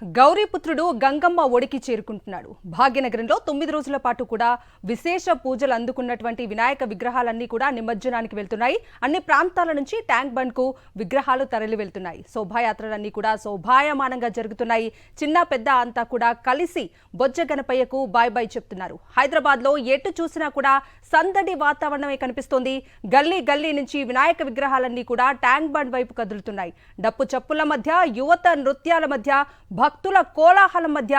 గౌరీపుత్రుడు గంగమ్మ ఒడికి చేరుకుంటున్నాడు. భాగ్యనగరంలో 9 రోజుల పాటు కూడా విశేష పూజలు అందుకున్నటువంటి వినాయక విగ్రహాలన్నీ కూడా నిమజ్జనానికి వెళ్తున్నాయి. అన్ని ప్రాంతాల నుంచి ట్యాంక్ బండ్ కు విగ్రహాలు తరలి వెళ్తున్నాయి. శోభాయాత్రలన్నీ కూడా శోభాయమానంగా జరుగుతున్నాయి. చిన్న పెద్ద అంతా కూడా కలిసి బొజ్జ గణపయ్యకు బాయ్ బాయ్ చెప్తున్నారు. హైదరాబాద్ లో ఎటు చూసినా కూడా సందడి వాతావరణమే కనిపిస్తోంది. గల్లీ గల్లీ నుంచి వినాయక విగ్రహాలన్నీ కూడా ట్యాంక్ బండ్ వైపు కదులుతున్నాయి. డప్పు చప్పుల మధ్య, యువత నృత్యాల మధ్య, భక్తుల కోలాహలం మధ్య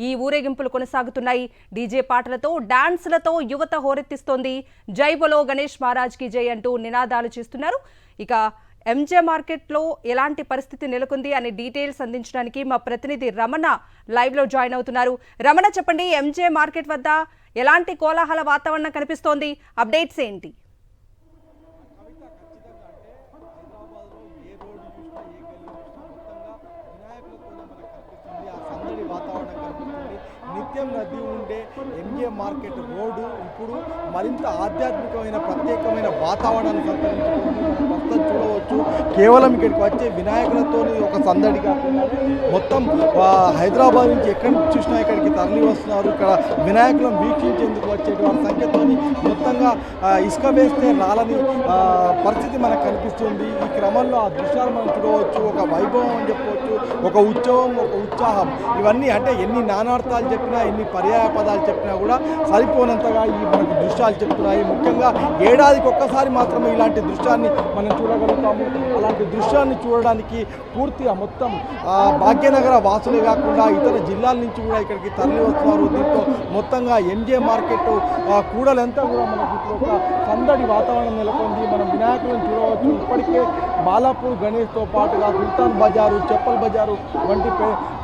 ఈ ఊరేగింపులు కొనసాగుతున్నాయి. డీజే పాటలతో, డాన్సులతో యువత హోరెత్తిస్తోంది. జై బోలో గణేష్ మహారాజ్ కి జై అంటూ నినాదాలు చేస్తున్నారు. ఇక ఎంజే మార్కెట్లో ఎలాంటి పరిస్థితి నెలకొంది అనే డీటెయిల్స్ అందించడానికి మా ప్రతినిధి రమణ లైవ్ లో జాయిన్ అవుతున్నారు. రమణ, చెప్పండి, ఎంజే మార్కెట్ వద్ద ఎలాంటి కోలాహల వాతావరణం కనిపిస్తోంది? అప్డేట్స్ ఏంటి? నిత్యం రద్దీ ఉండే ఎంజే మార్కెట్ రోడ్డు ఇప్పుడు మరింత ఆధ్యాత్మికమైన ప్రత్యేకమైన వాతావరణాన్ని సంతరించుకుంది. మొత్తం చూడవచ్చు, కేవలం ఇక్కడికి వచ్చే వినాయకులతో ఒక సందడి కాకుండా మొత్తం హైదరాబాద్ నుంచి ఎక్కడి నుంచి చూసినా ఇక్కడికి తరలి వస్తున్నారు. ఇక్కడ వినాయకులను వీక్షించేందుకు వచ్చేటువంటి సంఖ్యతో మొత్తంగా ఇసుక వేస్తే రాలని పరిస్థితి మనకు కనిపిస్తుంది. ఈ క్రమంలో ఆ దృశ్యాలు మనం చూడవచ్చు. ఒక వైభవం అని చెప్పవచ్చు, ఒక ఉత్సవం, ఒక ఉత్సాహం. ఇవన్నీ అంటే ఎన్ని నానార్థాలు చెప్పినా, ఎన్ని పర్యాయ పదాలు చెప్పినా కూడా సరిపోనంతగా ఈ మనకు దృశ్యాలు చెప్తున్నాయి. ముఖ్యంగా ఏడాదికి ఒక్కసారి మాత్రమే ఇలాంటి దృశ్యాన్ని మనం చూడగలుగుతాము. అలాంటి దృశ్యాన్ని చూడడానికి పూర్తిగా మొత్తం భాగ్యనగర వాసులే కాకుండా ఇతర జిల్లాల నుంచి కూడా ఇక్కడికి తరలి వస్తున్నారు. దీంతో మొత్తంగా ఎంజే మార్కెట్ కూడలంతా కూడా మనకి ఇప్పుడు ఒక సందడి వాతావరణం నెలకొంది. మనం వినాయకులను చూడవచ్చు. ఇప్పటికే బాలాపూర్ గణేష్తో పాటుగా సుల్తాన్ బజారు, చెప్పల్ బజారు వంటి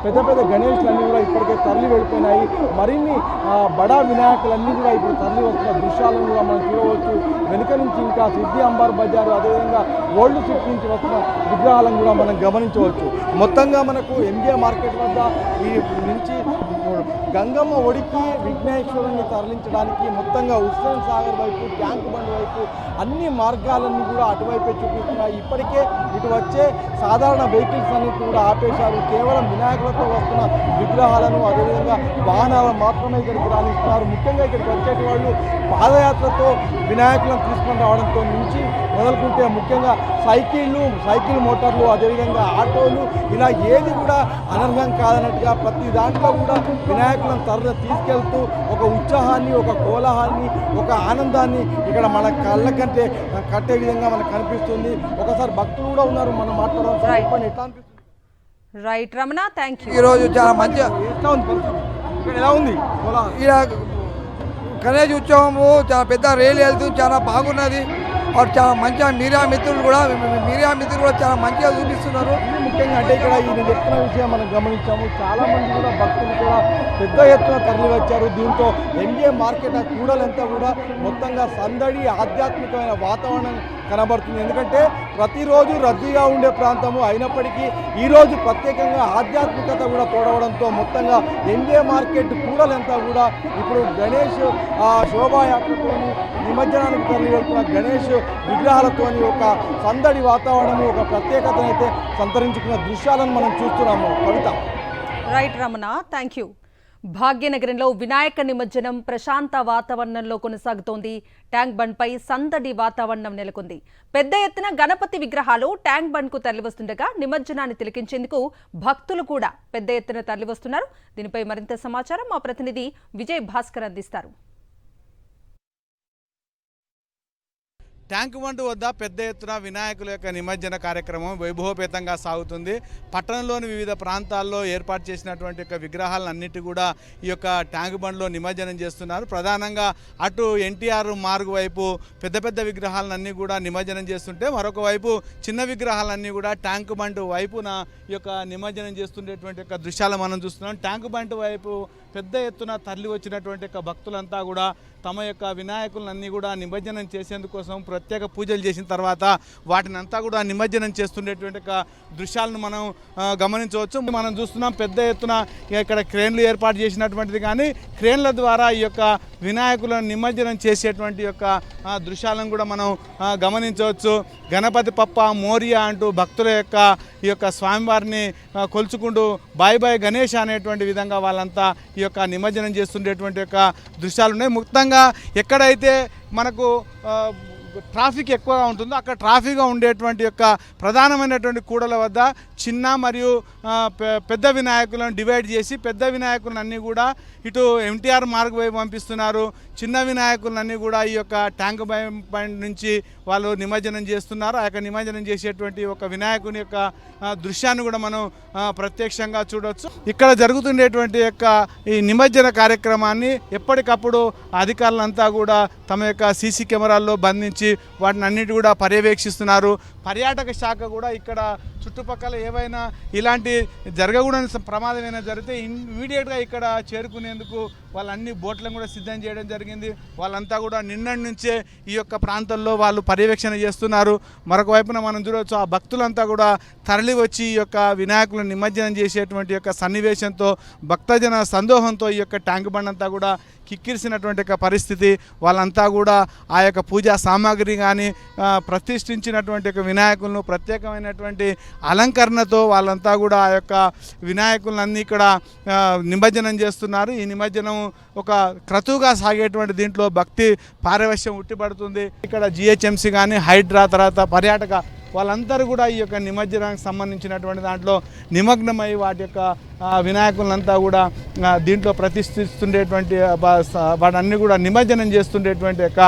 పెద్ద పెద్ద గణేష్లన్నీ కూడా ఇప్పటికే తరలి వెళ్ళిపోయినాయి. మరిన్ని బడా వినాయకులన్నీ కూడా ఇప్పుడు తరలి వస్తున్న దృశ్యాలను కూడా మనం చూడవచ్చు. వెనుక నుంచి ఇంకా సిద్ధి అంబార్ బజారు, అదేవిధంగా ఓల్డ్ సిటీ నుంచి వస్తున్న విగ్రహాలను కూడా మనం గమనించవచ్చు. మొత్తంగా మనకు ఎంజే మార్కెట్ వద్ద ఈ నుంచి గంగమ్మ ఒడికి విఘ్నేశ్వరుని తరలించడానికి మొత్తంగా హుస్సేన్ సాగర్ వైపు, ట్యాంక్ బండ్ వైపు అన్ని మార్గాలన్నీ కూడా అటువైపే చూపిస్తున్నాయి. ఇప్పటికే ఇటు వచ్చే సాధారణ వెహికల్స్ అన్నిటి కూడా ఆపేశారు. కేవలం వినాయకులతో వస్తున్న విగ్రహాలను, అదేవిధంగా వాహనాలను మాత్రమే ఇక్కడికి రాణిస్తున్నారు. ముఖ్యంగా ఇక్కడికి వచ్చేటి వాళ్ళు పాదయాత్రతో వినాయకులను తీసుకొని రావడంతో నుంచి మొదలుకుంటే ముఖ్యంగా సైకిల్ మోటార్లు, అదేవిధంగా ఆటోలు, ఇలా ఏది కూడా అనర్హం కాదన్నట్టుగా ప్రతి దాంట్లో కూడా వినాయకులను తీసుకెళ్తూ ఒక ఉత్సాహాన్ని, ఒక కోలాహాన్ని, ఒక ఆనందాన్ని ఇక్కడ మన కళ్ళ కంటే కట్టే విధంగా మనకు కనిపిస్తుంది. ఒకసారి భక్తులు కూడా ఉన్నారు, మనం మాట్లాడడం ఎట్లా అనిపిస్తుంది? Right Ramana, thank you. ఈరోజు చాలా మంచిగా ఎట్లా ఉంది పరిస్థితి? ఇక్కడ ఎలా ఉంది? గణేష్ ఉత్సవము చాలా పెద్ద రేలు వెళ్తూ చాలా బాగున్నది. చాలా మంచిగా మీడియా మిత్రులు కూడా చాలా మంచిగా చూపిస్తున్నారు. ముఖ్యంగా అంటే ఇక్కడ నేను చెప్తున్న విషయం మనం గమనించాము. చాలా మంది కూడా భక్తులు కూడా పెద్ద ఎత్తున తరలి వచ్చారు. దీంతో ఎంజే మార్కెట్ కూడలంతా కూడా మొత్తంగా సందడి, ఆధ్యాత్మికమైన వాతావరణం కనబడుతుంది. ఎందుకంటే ప్రతిరోజు రద్దీగా ఉండే ప్రాంతము అయినప్పటికీ ఈరోజు ప్రత్యేకంగా ఆధ్యాత్మికత కూడా తోడవడంతో మొత్తంగా ఎంజే మార్కెట్ కూడలంతా కూడా ఇప్పుడు గణేష్ శోభాయాత్రతో నిమజ్జనానికి తరలి వెళ్తున్న గణేష్ విగ్రహాలతోని ఒక సందడి వాతావరణము, ఒక ప్రత్యేకతనైతే సంతరించుకున్న దృశ్యాలను మనం చూస్తున్నాము. Kavitha. Right Ramana, thank you. భాగ్యనగరంలో వినాయక నిమజ్జనం ప్రశాంత వాతావరణంలో కొనసాగుతోంది. ట్యాంక్ బండ్ పై సందడి వాతావరణం నెలకొంది. పెద్ద ఎత్తున గణపతి విగ్రహాలు ట్యాంక్ బండ్ కు తరలివస్తుండగా నిమజ్జనాన్ని తిలకించేందుకు భక్తులు కూడా పెద్ద ఎత్తున తరలివస్తున్నారు. దీనిపై మరింత సమాచారం మా ప్రతినిధి విజయ్ భాస్కర్ అందిస్తారు. ట్యాంక్ బండ్ వద్ద పెద్ద ఎత్తున వినాయకుల యొక్క నిమజ్జన కార్యక్రమం వైభవపేతంగా సాగుతుంది. పట్టణంలోని వివిధ ప్రాంతాల్లో ఏర్పాటు చేసినటువంటి యొక్క విగ్రహాలన్నిటి కూడా ఈ యొక్క ట్యాంక్ బండ్లో నిమజ్జనం చేస్తున్నారు. ప్రధానంగా అటు ఎన్టీఆర్ మార్గ్ వైపు పెద్ద పెద్ద విగ్రహాలన్నీ కూడా నిమజ్జనం చేస్తుంటే, మరొక వైపు చిన్న విగ్రహాలన్నీ కూడా ట్యాంక్ బండ్ వైపున ఈ యొక్క నిమజ్జనం చేస్తుండేటువంటి యొక్క దృశ్యాలు మనం చూస్తున్నాం. ట్యాంక్ బండ్ వైపు పెద్ద ఎత్తున తరలి వచ్చినటువంటి యొక్క భక్తులంతా కూడా తమ యొక్క వినాయకులన్నీ కూడా నిమజ్జనం చేసేందుకోసం ప్రత్యేక పూజలు చేసిన తర్వాత వాటిని అంతా కూడా నిమజ్జనం చేస్తుండేటువంటి దృశ్యాలను మనం గమనించవచ్చు. మనం చూస్తున్నాం పెద్ద ఎత్తున ఇక్కడ క్రేన్లు ఏర్పాటు చేసినటువంటిది, కానీ క్రేన్ల ద్వారా ఈ యొక్క వినాయకులను నిమజ్జనం చేసేటువంటి యొక్క దృశ్యాలను కూడా మనం గమనించవచ్చు. గణపతి పప్ప మోరియా అంటూ భక్తుల యొక్క ఈ యొక్క స్వామివారిని కొలుచుకుంటూ బాయ్ బాయ్ గణేష్ అనేటువంటి విధంగా వాళ్ళంతా ఈ యొక్క నిమజ్జనం చేస్తుండేటువంటి యొక్క దృశ్యాలు ఉన్నాయి. ముఖ్యంగా ఎక్కడైతే మనకు ట్రాఫిక్ ఎక్కువగా ఉంటుందో అక్కడ ట్రాఫిక్గా ఉండేటువంటి యొక్క ప్రధానమైనటువంటి కూడల వద్ద చిన్న మరియు పెద్ద వినాయకులను డివైడ్ చేసి పెద్ద వినాయకులను అన్నీ కూడా ఇటు ఎన్టీఆర్ మార్గ్ వైపు పంపిస్తున్నారు. చిన్న వినాయకులన్నీ కూడా ఈ యొక్క ట్యాంక్ పాయింట్ నుంచి వాళ్ళు నిమజ్జనం చేస్తున్నారు. ఆ యొక్క నిమజ్జనం చేసేటువంటి ఒక వినాయకుని యొక్క దృశ్యాన్ని కూడా మనం ప్రత్యక్షంగా చూడవచ్చు. ఇక్కడ జరుగుతుండేటువంటి యొక్క ఈ నిమజ్జన కార్యక్రమాన్ని ఎప్పటికప్పుడు అధికారులంతా కూడా తమ యొక్క సీసీ కెమెరాల్లో బంధించి వాటిని అన్నిటి కూడా పర్యవేక్షిస్తున్నారు. పర్యాటక శాఖ కూడా ఇక్కడ చుట్టుపక్కల ఏవైనా ఇలాంటి జరగకూడని ప్రమాదమైనా జరిగితే ఇమీడియట్గా ఇక్కడ చేరుకునేందుకు వాళ్ళన్ని బోట్లను కూడా సిద్ధం చేయడం జరిగింది. వాళ్ళంతా కూడా నిన్నటి నుంచే ఈ యొక్క ప్రాంతంలో వాళ్ళు పర్యవేక్షణ చేస్తున్నారు. మరొక వైపున మనం చూడవచ్చు ఆ భక్తులంతా కూడా తరలి వచ్చి ఈ యొక్క వినాయకులను నిమజ్జనం చేసేటువంటి యొక్క సన్నివేశంతో భక్తజన సందోహంతో ఈ యొక్క ట్యాంక్ బండ్ అంతా కూడా కిక్కిరిసినటువంటి యొక్క పరిస్థితి. వాళ్ళంతా కూడా ఆ యొక్క పూజా సామాగ్రి కానీ ప్రతిష్ఠించినటువంటి యొక్క వినాయకులను ప్రత్యేకమైనటువంటి అలంకరణతో వాళ్ళంతా కూడా ఆ యొక్క వినాయకులన్నీ ఇక్కడ నిమజ్జనం చేస్తున్నారు. ఈ నిమజ్జనం ఒక క్రతువుగా సాగేటువంటి దీంట్లో భక్తి పారవశ్యం ఉట్టిపడుతుంది. ఇక్కడ జిహెచ్ఎంసీ కానీ హైడ్రా తర్వాత పర్యాటక వాళ్ళందరూ కూడా ఈ యొక్క నిమజ్జనానికి సంబంధించినటువంటి దాంట్లో నిమగ్నమై వాటి యొక్క వినాయకులంతా కూడా దీంట్లో ప్రతిష్ఠిస్తుండేటువంటి వాటన్ని కూడా నిమజ్జనం చేస్తుండేటువంటి యొక్క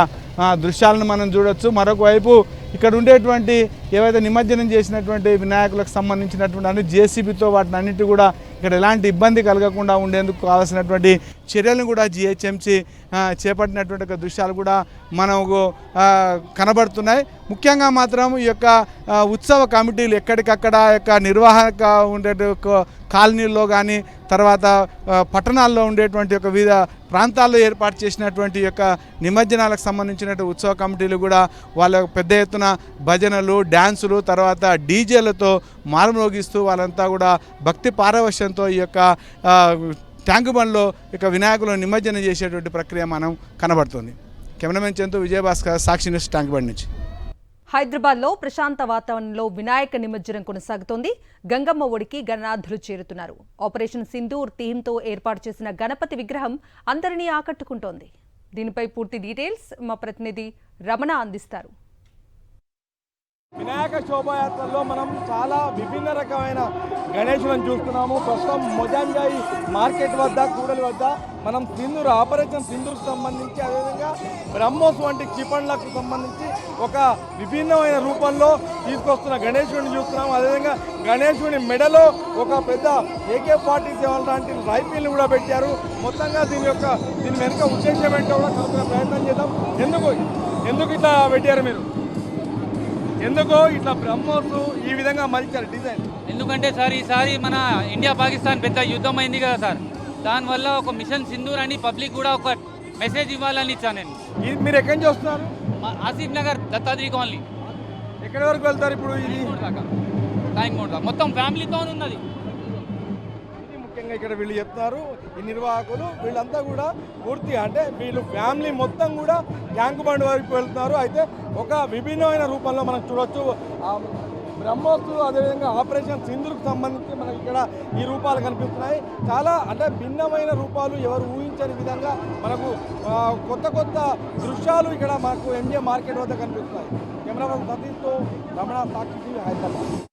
దృశ్యాలను మనం చూడొచ్చు. మరొక వైపు ఇక్కడ ఉండేటువంటి ఏవైతే నిమజ్జనం చేసినటువంటి వినాయకులకు సంబంధించినటువంటి అన్ని జేసీబీతో వాటిని అన్నిటి కూడా ఇక్కడ ఎలాంటి ఇబ్బంది కలగకుండా ఉండేందుకు కావాల్సినటువంటి చర్యలను కూడా జిహెచ్ఎంసీ చేపట్టినటువంటి దృశ్యాలు కూడా మనకు కనబడుతున్నాయి. ముఖ్యంగా మాత్రం ఈ యొక్క ఉత్సవ కమిటీలు ఎక్కడికక్కడ యొక్క నిర్వాహక ఉండే కాలనీల్లో కానీ తర్వాత పట్టణాల్లో ఉండేటువంటి యొక్క వివిధ ప్రాంతాల్లో ఏర్పాటు చేసినటువంటి యొక్క నిమజ్జనాలకు సంబంధించినటువంటి ఉత్సవ కమిటీలు కూడా వాళ్ళ పెద్ద ఎత్తున భజనలు డ్యాన్సులు తర్వాత డీజేలతో మారుమోగిస్తూ వాళ్ళంతా కూడా భక్తి పారవశ్యంతో ఈ యొక్క ట్యాంక్ బండ్లో ఇక వినాయకులను నిమజ్జనం చేసేటువంటి ప్రక్రియ మనం కనబడుతుంది. కెమెరామెన్ చందు విజయభాస్కర్, సాక్షి న్యూస్, ట్యాంక్ బండ్ నుంచి. హైదరాబాద్లో ప్రశాంత వాతావరణంలో వినాయక నిమజ్జనం కొనసాగుతోంది. గంగమ్మ ఒడికి గణనాథులు చేరుతున్నారు. ఆపరేషన్ సింధూర్ థీమ్తో ఏర్పాటు చేసిన గణపతి విగ్రహం అందరినీ ఆకట్టుకుంటోంది. దీనిపై పూర్తి డీటెయిల్స్ మా ప్రతినిధి రమణ అందిస్తారు. వినాయక శోభాయాత్రలో మనం చాలా విభిన్న రకమైన గణేశులను చూస్తున్నాము. ప్రస్తుతం మొజాంజాయి మార్కెట్ వద్ద కూడలి వద్ద మనం సింధూర్ ఆపరేషన్ సింధూర్కి సంబంధించి అదేవిధంగా బ్రహ్మోస్ వంటి క్షిపణులకు సంబంధించి ఒక విభిన్నమైన రూపంలో తీసుకొస్తున్న గణేశుడిని చూస్తున్నాము. అదేవిధంగా గణేశుడి మెడలో ఒక పెద్ద AK-47 లాంటి రైఫిల్ని కూడా పెట్టారు. మొత్తంగా దీని వెనుక ఉద్దేశం ఏంటో కూడా కనుక్కునే ప్రయత్నం చేద్దాం. ఎందుకు ఇట్లా పెట్టారు మీరు? ఎందుకో ఇట్లా బ్రహ్మోస్ ఈ విధంగా మలిచారు డిజైన్? ఎందుకంటే సార్ ఈసారి మన ఇండియా పాకిస్తాన్ పెద్ద యుద్ధం అయింది కదా సార్, దానివల్ల ఒక మిషన్ సింధూర్ అని పబ్లిక్ కూడా ఒక మెసేజ్ ఇవ్వాలని ఇచ్చాను నేను. మీరు ఎక్కడి నుంచి వస్తున్నారు? ఆసిఫ్ నగర్ దత్తాత్రి కాలనీ. ఎక్కడి వరకు వెళ్తారు ఇప్పుడు? ఇది టైం దాకా మొత్తం ఫ్యామిలీతో ఉన్నది. ముఖ్యంగా ఇక్కడ వీళ్ళు చెప్తున్నారు ఈ నిర్వాహకులు వీళ్ళంతా కూడా పూర్తిగా అంటే వీళ్ళు ఫ్యామిలీ మొత్తం కూడా ట్యాంక్ బండ్ వరకు వెళ్తున్నారు. అయితే ఒక విభిన్నమైన రూపంలో మనం చూడొచ్చు బ్రహ్మోస్ అదేవిధంగా ఆపరేషన్ సింధూర్కి సంబంధించి మనకి ఇక్కడ ఈ రూపాలు కనిపిస్తున్నాయి. చాలా అంటే భిన్నమైన రూపాలు, ఎవరు ఊహించని విధంగా మనకు కొత్త దృశ్యాలు ఇక్కడ మనకు MJ మార్కెట్ వద్ద కనిపిస్తున్నాయి. కెమెరామెన్ సతీష్తో రమణ, సాక్షి, హైదరాబాద్.